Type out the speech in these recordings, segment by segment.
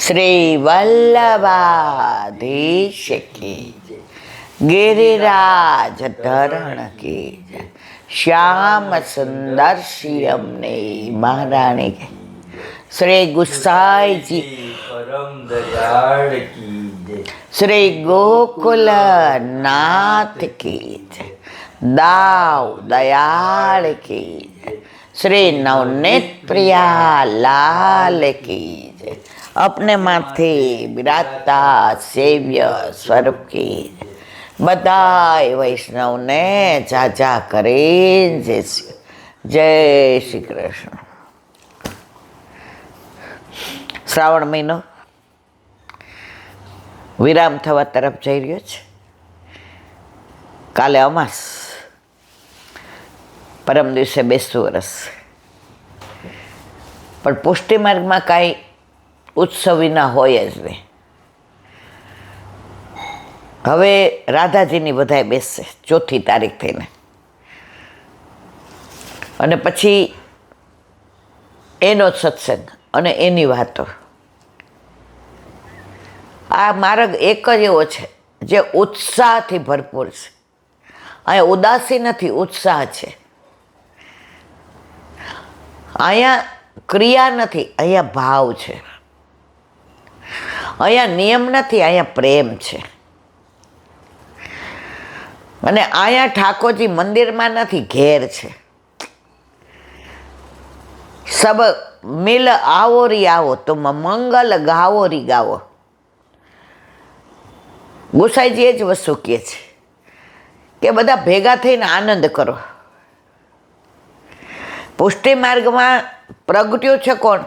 શ્રી વલ્લભાધીશ કી જય. गिरिराज धरण की जय. श्याम सुंदर श्यामने महारानी के श्री गुसाई जी परम दयाल की जय. श्री गोकुल नाथ की जय. दाव दयाल की जय. श्री नवनीत प्रिया लाल की जय. अपने माथे विराजता सेव्य स्वरूप की जय. બધાય વૈષ્ણવને જાજા કરે જય શ્રી કૃષ્ણ. શ્રાવણ મહિનો વિરામ થવા તરફ જઈ રહ્યો છે. કાલે અમાસ, પરમ દિવસે બેસતું વરસ. પણ પુષ્ટિ માર્ગમાં કાંઈ ઉત્સવ વિના હોય જ નહીં. હવે રાધાજીની બધાય બેસશે 4મી તારીખ થઈને, અને પછી એનો સત્સંગ અને એની વાતો. આ માર્ગ એક જ એવો છે જે ઉત્સાહથી ભરપૂર છે. અહીંયા ઉદાસી નથી, ઉત્સાહ છે. અહીંયા ક્રિયા નથી, અહીંયા ભાવ છે. અહીંયા નિયમ નથી, અહીંયા પ્રેમ છે. અને અહીંયા ઠાકોરજી મંદિરમાં નથી, ઘેર છે. સબ મિલ આવો રી આવો તો મંગલ ગાવો રી ગાવો. ગુસાઈજી એ જ વસ્તુ કહે છે કે બધા ભેગા થઈને આનંદ કરો. પુષ્ટિ માર્ગમાં પ્રગટ્યું છે કોણ?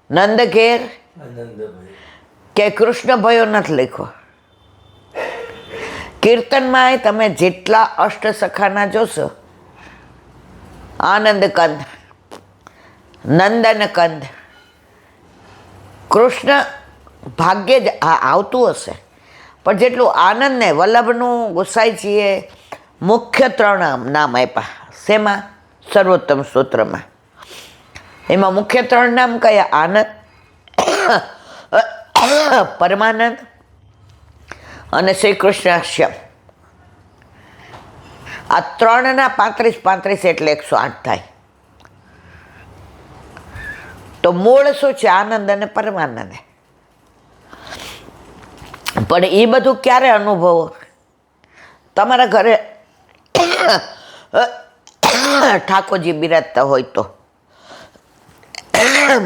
નંદ ઘેર આનંદભાઈ કે કૃષ્ણ ભયો નથી લખ્યો. કીર્તનમાં તમે જેટલા અષ્ટસખાના જોશો, આનંદ કંદ, નંદન કંદ, કૃષ્ણ ભાગ્યે જ આવતું હશે. પણ જેટલું આનંદ ને વલ્લભનું ગોસાઈજીએ મુખ્ય 3 નામ આપ્યા. શેમાં? સર્વોત્તમ સૂત્રમાં. એમાં મુખ્ય 3 નામ કયા? આનંદ, પરમાનંદ અને શ્રી કૃષ્ણ શ્યામ. આ 3ના 35 એટલે 108 થાય. તો મૂળ શું છે? આનંદ અને પરમાનંદ. પણ એ બધું ક્યારે અનુભવો? તમારા ઘરે ઠાકોરજી બિરાજતા હોય તો.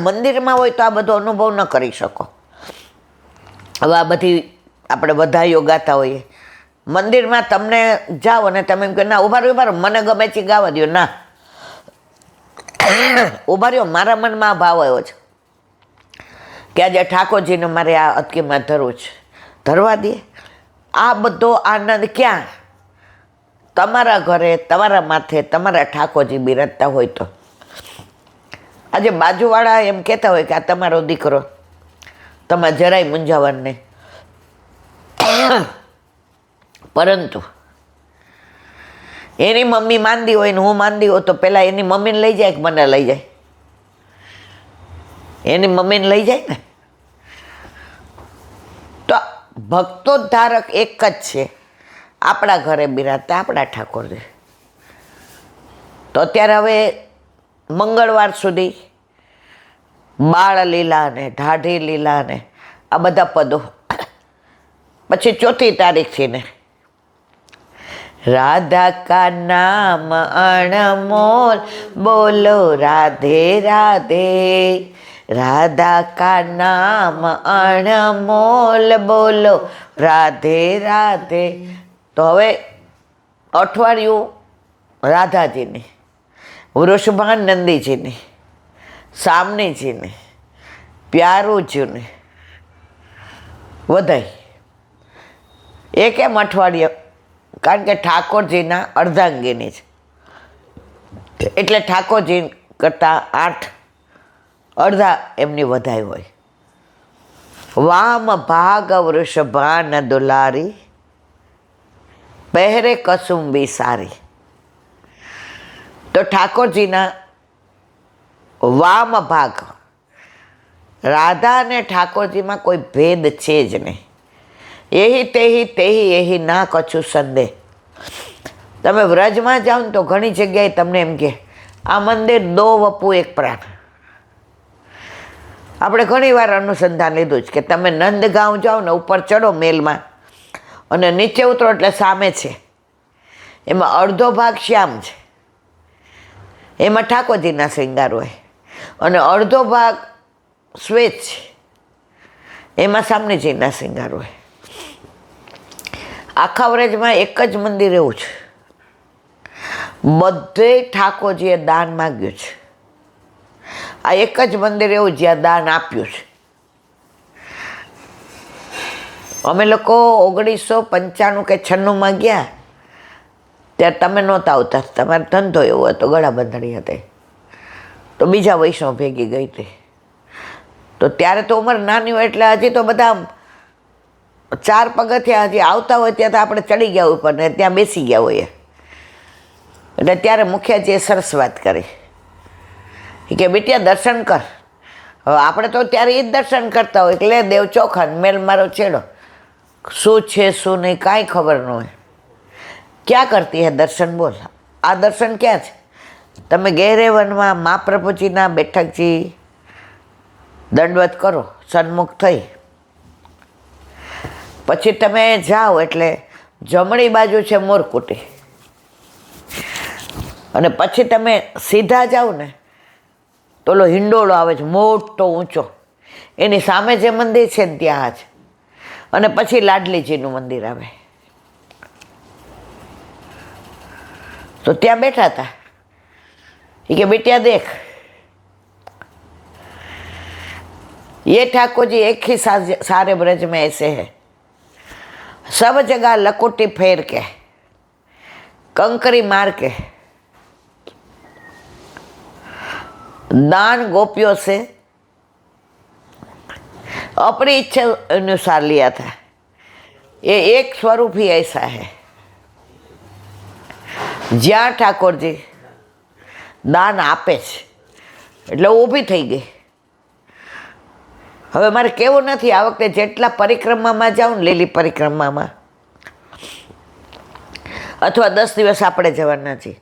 મંદિરમાં હોય તો આ બધો અનુભવ ન કરી શકો. હવે આ બધી આપણે વધાઈઓ ગાતા હોઈએ. મંદિરમાં તમને જાઓ અને તમે એમ કે ના ઉભા રહ્યો, મને ગમે છે ગાવા દો. ના, ઉભા રહ્યો, મારા મનમાં આ ભાવ આવ્યો છે કે આજે ઠાકોરજીને મારે આ અટકીમાં ધરવું છે, ધરવા દે. આ બધો આનંદ ક્યાં? તમારા ઘરે, તમારા માથે તમારા ઠાકોરજી બિરાજતા હોય તો. આજે બાજુવાળા એમ કહેતા હોય કે આ તમારો દીકરો, તમારે જરાય મૂંઝાવાનું નહીં. પરંતુ એની મમ્મી માંદી હોય ને હું માંદી હોય તો પેલા એની મમ્મીને લઈ જાય કે મને લઈ જાય? એની મમ્મીને લઈ જાય ને. તો ભક્તો ધારક એક જ છે, આપણા ઘરે બિરાજતા આપણા ઠાકોરજી. તો અત્યારે હવે મંગળવાર સુધી બાળ લીલા ને ઢાઢી લીલા ને આ બધા પદો. પછી 4મી તારીખથી ને રાધા કા નામ અણમોલ બોલો રાધે રાધે. રાધા કા નામ અણમોલ બોલો રાધે રાધે. તો હવે અઠવાડિયું રાધાજીની, વૃષભાનંદીજીની, સામનીજીની, પ્યારુજીની વધાઈ. એ કેમ અઠવાડિયે? કારણ કે ઠાકોરજીના અર્ધાંગીની છે, એટલે ઠાકોરજી કરતાં 8 અડધા એમની વધાઈ હોય. વામ ભાગ વૃષભાન દુલારી પહેરે કસુંબી સારી. તો ઠાકોરજીના વામ ભાગ રાધા અને ઠાકોરજીમાં કોઈ ભેદ છે જ નહીં. એહી તેહી તેહી એહી ના કછું સંદેહ. તમે વ્રજમાં જાઓ ને તો ઘણી જગ્યાએ તમને એમ કે આ મંદિર દો વપુ એક પ્રાણ. આપણે ઘણી વાર અનુસંધાન લીધું જ કે તમે નંદગાંવ જાઓ ને ઉપર ચડો મેલમાં અને નીચે ઉતરો એટલે સામે છે, એમાં અડધો ભાગ શ્યામ છે, એમાં ઠાકોરજીના શૃંગાર હોય, અને અડધો ભાગ શ્વેત છે, એમાં સામનેજીના શૃંગાર હોય. આખા વ્રજમાં એક જ મંદિર એવું છે, બધે ઠાકોરજીએ દાન માગ્યું છે. આ એક જ મંદિર એવું જ્યાં દાન આપ્યું છે. અમે લોકો 1995 કે 96 ગયા ત્યારે તમે નહોતા આવતા, તમારો ધંધો એવો હતો, ગળા બંધણી હતી, તો બીજા વૈષ્ણવ ભેગી ગઈ હતી. તો ત્યારે તો ઉંમર નાની હોય એટલે હજી તો બધા 4 પગથિયા હજી આવતા હોય ત્યાં તો આપણે ચડી ગયા ઉપર ને ત્યાં બેસી ગયા હોઈએ. એટલે ત્યારે મુખિયાજીએ સરસ વાત કરી કે બેટિયા દર્શન કર. હવે આપણે તો ત્યારે એ જ દર્શન કરતા હોય કે લે દેવ ચોખા મેલ મારો છેડો, શું છે શું નહીં કાંઈ ખબર ન હોય. ક્યાં કરતી હે દર્શન બોલ, આ દર્શન ક્યાં છે? તમે ગહેરે વનમાં મહાપ્રભુજીના બેઠકજી દંડવત કરો સન્મુખ થઈ, પછી તમે જાઓ એટલે જમણી બાજુ છે મોરકુટી, અને પછી તમે સીધા જાઓ ને તો ઓલો હિંડોળો આવે છે મોટો ઊંચો, એની સામે જે મંદિર છે ને ત્યાં જ, અને પછી લાડલીજીનું મંદિર આવે. તો ત્યાં બેઠા હતા એ કે બેટિયા દેખ ये ठाकुर जी एक ही सारे ब्रज में ऐसे है, सब जगह लकोटी फेर के कंकरी मार के दान गोपियों से अपनी इच्छा अनुसार लिया था. ये एक स्वरूप ही ऐसा है. જ્યાં ઠાકોરજી દાન આપે છે એટલે ઊભી થઈ ગઈ. હવે મારે કેવું નથી, આ વખતે જેટલા પરિક્રમામાં જાઉં ને લીલી પરિક્રમામાં, અથવા 10 દિવસ આપણે જવાના છીએ.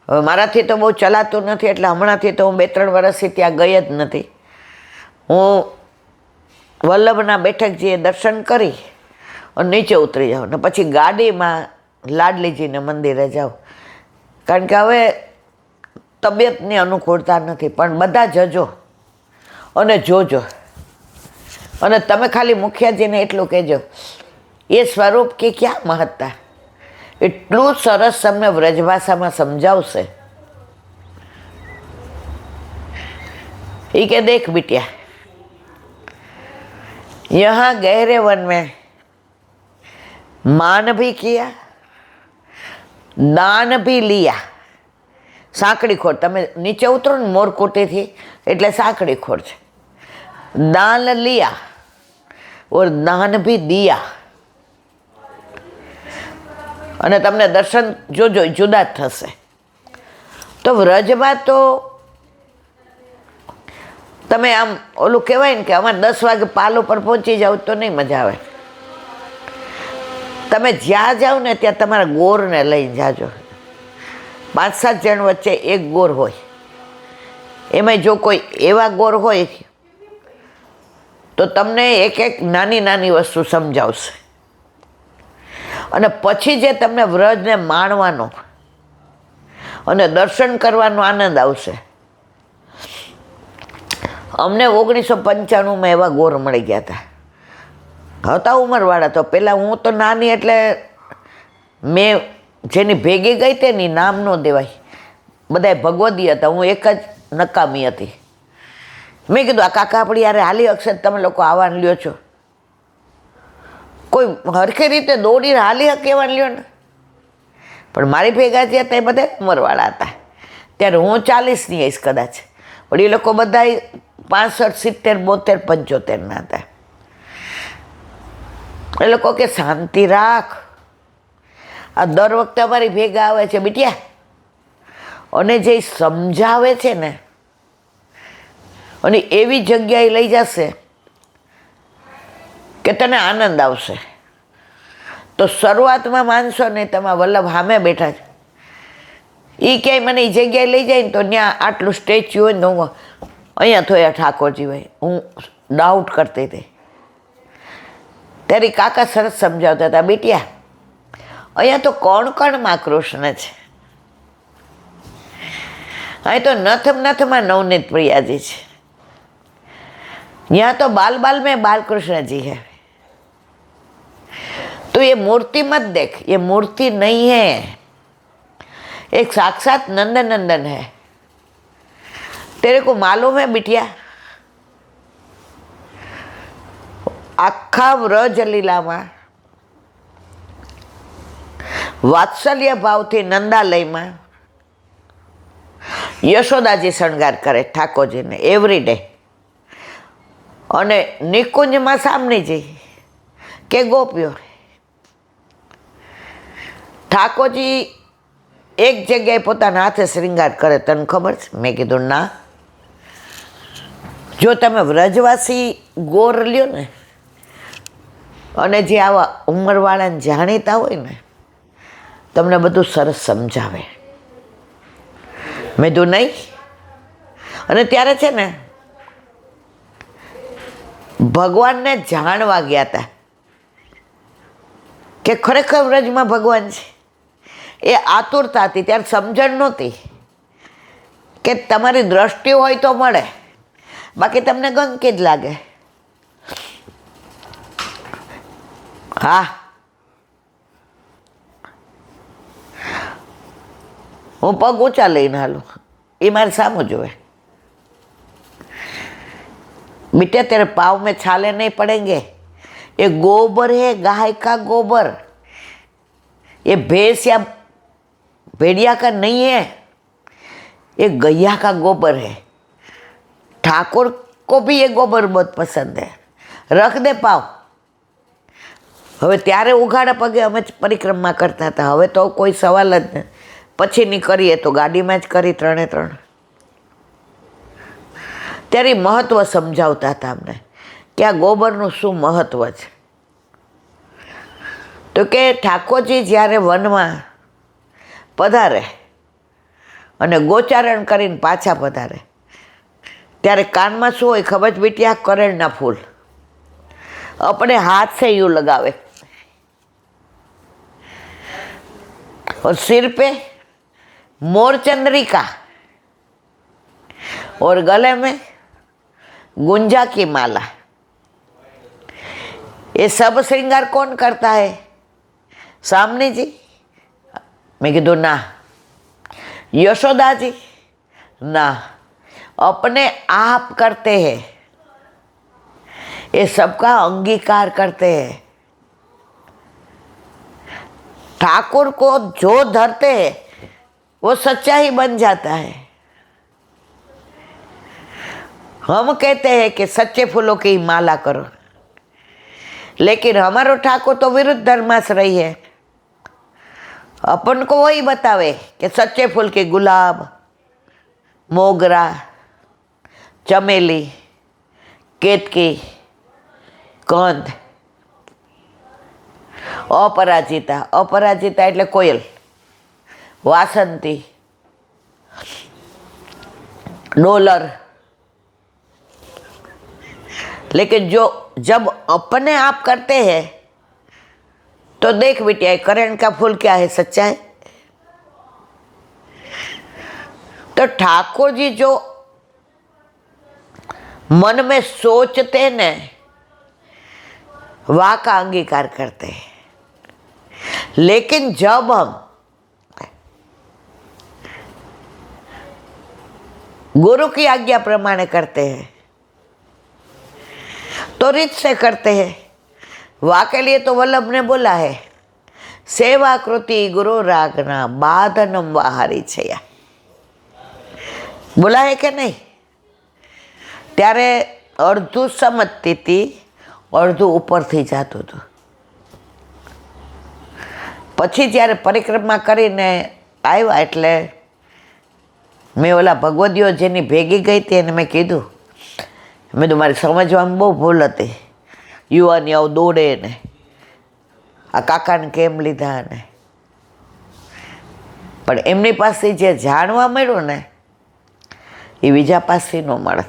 હવે મારાથી તો બહુ ચલાતું નથી એટલે હમણાંથી તો હું 2-3 વર્ષથી ત્યાં ગઈ જ નથી. હું વલ્લભના બેઠકજીએ દર્શન કરી અને નીચે ઉતરી જાઉં ને પછી ગાડીમાં લાડલીજીને મંદિરે જાઉં. કારણ કે હવે તબિયતની અનુકૂળતા નથી, પણ બધા જજો અને જોજો. અને તમે ખાલી મુખિયાજીને એટલું કહેજો એ સ્વરૂપ કે ક્યાં મહત્તા, એટલું સરસ તમને વ્રજભાષામાં સમજાવશે. એ કે દેખ बिटिया यहाँ गहरे वन में मान भी किया दान भी लिया. સાંકડી ખોડ, તમે નીચે ઉતરો ને મોરકોટેથી એટલે સાંકડી ખોડ છે. દાન लिया और दान भी दिया. અને તમને દર્શન જોજો જુદા જ થશે. તો વ્રજમાં તો તમે આમ ઓલું કહેવાય ને કે અમારે 10 વાગે પાલ ઉપર પહોંચી જાવ તો નહીં મજા આવે. તમે જ્યાં જાઓ ને ત્યાં તમારા ગોરને લઈને જાજો. 5-7 જણ વચ્ચે એક ગોર હોય, એમાં જો કોઈ એવા ગોર હોય તો તમને એક નાની નાની વસ્તુ સમજાવશે. અને પછી જે તમને વ્રજને માણવાનો અને દર્શન કરવાનો આનંદ આવશે. અમને 1995માં એવા ગોર મળી ગયા હતા. હતા ઉંમરવાળા, તો પહેલાં હું તો નાની એટલે મેં જેની ભેગી ગઈ હતી એની નામ ન દેવાય, બધાય ભગવદી હતા, હું એક જ નકામી હતી. મેં કીધું આ કાકા આપણી યારે હાલી હકશે, તમે લોકો આવવાનું લ્યો છો. કોઈ હરખી રીતે દોડીને હાલી હકે એવા લ્યો ને. પણ મારી ભેગા જે હતા એ બધા ઉંમરવાળા હતા. ત્યારે હું 40ની આવીશ કદાચ, પણ એ લોકો બધા 65, 70, 72, 75ના હતા. એ લોકો કે શાંતિ રાખ, આ દર વખતે અમારી ભેગા આવે છે બેટિયા, અને જે સમજાવે છે ને, અને એવી જગ્યાએ લઈ જશે કે તને આનંદ આવશે. તો શરૂઆતમાં માનશો ને, તમારા વલ્લભ સામે બેઠા છે, એ ક્યાંય મને એ જગ્યાએ લઈ જાય ને તો ત્યાં આટલું સ્ટેચ્યુ હોય ને તો હું અહીંયા થોયા ઠાકોરજી ભાઈ, હું ડાઉટ કરતી હતી. ત્યારે કાકા સરસ સમજાવતા હતા, બેટિયા અહીંયા તો કોણ કોણમાં કૃષ્ણ છે, અહીં તો નથમાં નવનીત પ્રિયાજી છે, यहाँ तो बाल बाल में बाल कृष्ण जी है. तो ये मूर्ति मत देख, ये मूर्ति नहीं है, एक साक्षात नंद नंदन है. तेरे को मालूम है बिटिया, आखा व्रज લીલામાં વાત્સલ્ય ભાવથી નંદાલયમાં યશોદાજી શણગાર કરે ઠાકોરજીને એવરી ડે. અને નિકુંજમાં સામનેજી કે ગોપીઓ, ઠાકોરજી એક જગ્યાએ પોતાના હાથે શ્રૃંગાર કરે, તને ખબર છે? મેં કીધું ના. જો તમે વ્રજવાસી ગોર લ્યો ને, અને જે આવા ઉંમરવાળાને જાણીતા હોય ને, તમને બધું સરસ સમજાવે. મેં કીધું નહીં. અને ત્યારે છે ને ભગવાનને જાણવા ગયા હતા કે ખરેખર વ્રજમાં ભગવાન છે. એ આતુરતા હતી, ત્યારે સમજણ નહોતી કે તમારી દ્રષ્ટિ હોય તો મળે, બાકી તમને ગંદકી જ લાગે. હા, હું પગ ઊંચા લઈને હાલું, એ મારે સામું જોવે. बेटा तेरे पाँव में छाले नहीं पड़ेंगे, ये गोबर है, गाय का गोबर, ये भैंस या भेड़िया का नहीं है, ये गैया का गोबर है. ठाकुर को भी ये गोबर बहुत पसंद है, रख दे पाँव. હવે ત્યારે ઉઘાડા પગે અમે પરિક્રમા કરતા હતા, હવે તો કોઈ સવાલ જ નહીં. પછીની કરીએ તો ગાડીમાં જ કરી, ત્રણે ત્રણ. ત્યારે મહત્ત્વ સમજાવતા હતા અમને કે આ ગોબરનું શું મહત્ત્વ છે. તો કે ઠાકોરજી જ્યારે વનમાં પધારે અને ગોચારણ કરીને પાછા પધારે, ત્યારે કાનમાં શું હોય ખબર છે બેટી? આ કરેણના ફૂલ अपने हाथ से यूँ लगावे और सिर पे मोर चंद्रिका और गले में गुंजा की माला. ये सब श्रृंगार कौन करता है? सामने जी. मैं कीधु ना. यशोदा जी ना, अपने आप करते हैं, ये सबका अंगीकार करते हैं. ठाकुर को जो धरते हैं वो सच्चा ही बन जाता है. हम कहते हैं कि सच्चे फूलों की माला करो, लेकिन हमारो ठाकुर तो विरुद्ध धर्माश्रयी है. अपन को वही बतावे कि सच्चे फूल के गुलाब, मोगरा, चमेली, केतकी, कंद, अपराजिता. अपराजिता એટલે કોયલ, वासंती, डोलर. लेकिन जो जब अपने आप करते हैं तो देख बेटिया, करण का फूल क्या है? सच्चा है. तो ठाकुर जी जो मन में सोचते न, वह का अंगीकार करते हैं. लेकिन जब हम गुरु की आज्ञा प्रमाणे करते हैं तो रीत से करते हैं. वहाँ के लिए तो वल्लभ ने बोला है, सेवा कृति गुरु रागना बाधनम वाहारी छया. बोला है कि नहीं? ત્યારે અડધું સમજતી હતી, અડધું ઉપરથી જતું હતું. પછી જ્યારે પરિક્રમા કરીને આવ્યા એટલે મેં ઓલા ભગવદીઓ જેની ભેગી ગઈ હતી એને મેં કીધું, મેં તો મારી સમજવામાં બહુ ભૂલ હતી. યુવાની આવું દોડે ને આ કાકાને કેમ લીધા ને, પણ એમની પાસે જે જાણવા મળ્યું ને એ બીજા પાસે ન મળે.